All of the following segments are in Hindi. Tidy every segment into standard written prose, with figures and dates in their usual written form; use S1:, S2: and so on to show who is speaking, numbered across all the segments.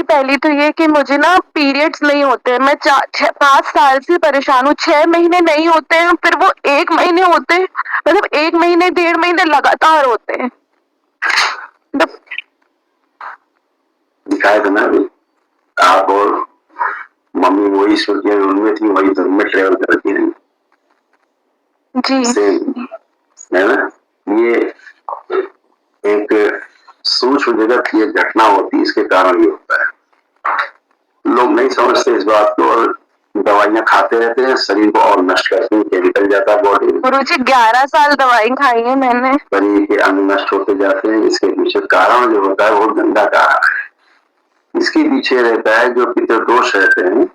S1: पहली तो ये कि मुझे ना पीरियड्स नहीं होते हैं। मैं 5 साल से परेशान हूँ। 6 महीने नहीं होते हैं, फिर वो 1 महीने होते हैं, मतलब 1 महीने, 1.5 महीने लगातार होते हैं।
S2: दिखाया था ना अभी, आप और मम्मी वही सोचिए उनमें थी, वही धर्म में ट्रेवल करती रही
S1: जी।
S2: है ना। ये एक सूक्ष्म जगत की एक घटना होती है, इसके कारण ये होता है। लोग नहीं समझते इस बात को और दवाइयां खाते रहते हैं, शरीर को और नष्ट करते हैं, केमिकल जाता है बॉडी में।
S1: गुरुजी 11 साल दवाई खाई है मैंने।
S2: शरीर के अंग नष्ट होते जाते हैं। इसके पीछे कारण जो होता है वो गंदा कारण है। इसके पीछे रहता है जो पितृदोष रहते हैं,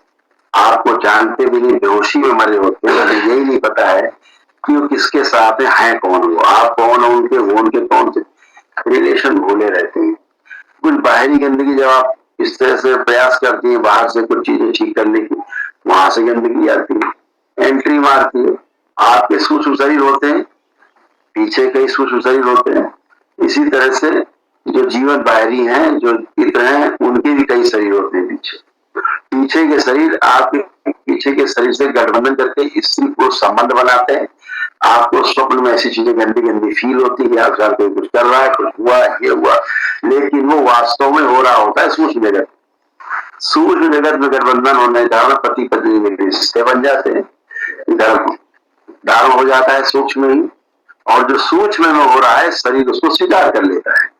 S2: आपको जानते भी नहीं बेहोशी में मरे होते हैं, यही नहीं पता है कि वो किसके साथ है कौन, वो आप कौन हो उनके, वो उनके कौन से रिलेशन भूले रहते हैं। कुछ बाहरी गंदगी जब आप इस तरह से प्रयास करती है बाहर से कुछ चीजें ठीक करने की, वहां से गंदगी आती है, एंट्री मारती है। आपके सूक्ष्म शरीर होते हैं, पीछे कई सूक्ष्म शरीर होते हैं। इसी तरह से जो जीवन बाहरी हैं, जो पितर हैं, उनके भी कई शरीर होते हैं पीछे। पीछे के शरीर आपके पीछे के शरीर से गठबंधन करके स्त्री को संबंध बनाते हैं। आपको स्वप्न में ऐसी चीजें गंदी गंदी फील होती है, आप जानते कुछ कर रहा है, कुछ हुआ, ये हुआ, लेकिन वो वास्तव में हो रहा होता है सूक्ष्म जगत। सूक्ष्म जगत में गठबंधन होने के कारण पति पत्नी में रिश्ते बन जाते हैं, गर्भ हो जाता है सूक्ष्म ही, और जो सूक्ष्म में हो रहा है शरीर उसको स्वीकार कर लेता है।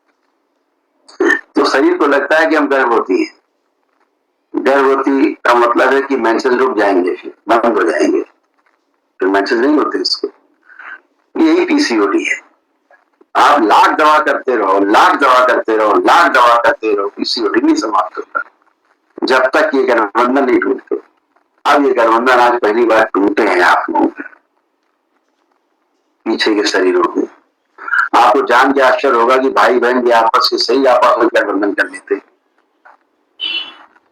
S2: तो शरीर को लगता है कि हम गर्भवती हैं। गर्भवती का मतलब है कि मेंसेस रुक जाएंगे, फिर बंद हो जाएंगे, फिर मेंसेस नहीं होते इसको। यही पीसीओडी है। आप लाख दवा करते रहो, लाख दवा करते रहो, लाख दवा करते रहो, पीसीओडी नहीं समाप्त होता जब तक ये गठबंधन नहीं टूटते। अब ये गठबंधन आज पहली बार टूटे हैं आप लोगों के पीछे के शरीरों में। आपको जान के आश्चर्य होगा कि भाई बहन भी आपस के सही आपस में गठबंधन कर लेते,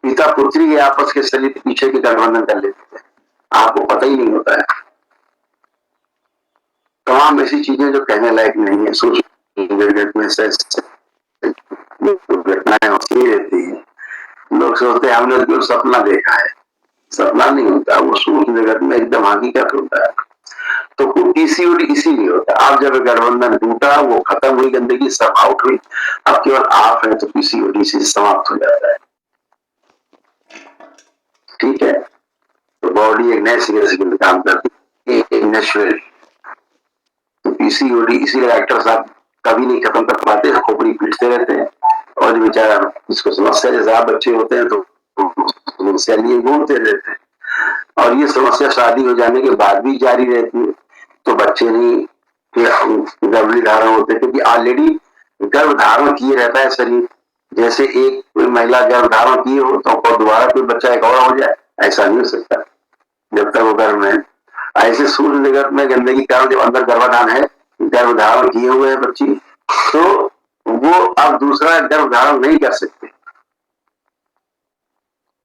S2: पिता पुत्री के आपस के शरीर पीछे के गठबंधन कर लेते हैं, आपको पता ही नहीं होता है। तमाम ऐसी चीजें जो कहने लायक नहीं है, जगत में घटनाएं होती रहती है। लोग सोचते हैं हमने जो सपना देखा है, सपना नहीं होता, वो सूक्ष्म जगत में एकदम हकीकत होता है। तो पीसीओडी इसीलिए होता है। आप जब गठबंधन टूटा, वो खत्म हुई, गंदगी सब आउट हुई, अब केवल आप है तो पीसीओडी से समाप्त हो जाता है। ठीक है, तो बॉडी एक नए सिरे से काम करती है, नेचुरल। तो पीसीओडी इसीलिए डॉक्टर साहब कभी नहीं खत्म कर पाते, खोपड़ी पीटते रहते हैं, और बेचारा इसको समस्या, जैसे आप बच्चे होते हैं तो समस्या लिए घूमते रहते हैं, और ये समस्या शादी हो जाने के बाद भी जारी रहती है। तो बच्चे नहीं गर्भ धारण होते, क्योंकि ऑलरेडी गर्भ धारण किए रहता है शरीर। जैसे एक कोई महिला गर्भ धारण की हो तो दोबारा कोई बच्चा एक और हो जाए, ऐसा नहीं हो सकता जब तक वो गर्भ में। ऐसे सूर्य जगत में गंदगी कारण जब अंदर गर्भाधान है, गर्भ धारण किए हुए है बच्ची, तो वो अब दूसरा गर्भ धारण नहीं कर सकते,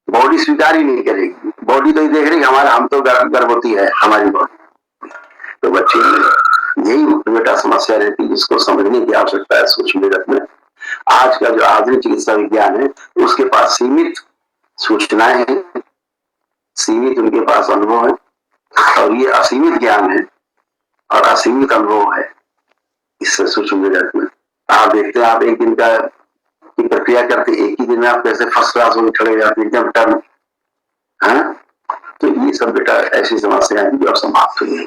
S2: बॉडी स्वीकार ही नहीं करेगी। बॉडी तो ही देख रही हमारा, हम तो गर्भवती है हमारी बॉडी। तो बच्चे में यही बेटा समस्या रहती है, जिसको समझने की आवश्यकता है सूक्ष्म जगत में। आज का जो आधुनिक चिकित्सा विज्ञान है उसके पास सीमित सूचनाएं हैं, सीमित उनके पास अनुभव है, और ये असीमित ज्ञान है और असीमित अनुभव है इससे सूक्ष्म जगत में। आप देखते हैं, आप एक दिन का की प्रक्रिया करते, एक ही दिन में आप कैसे फर्स्ट क्लास होकर खड़े जाते हैं एकदम टर्न। हाँ, तो ये सब बेटा ऐसी समस्याएं जो अब समाप्त हुई है।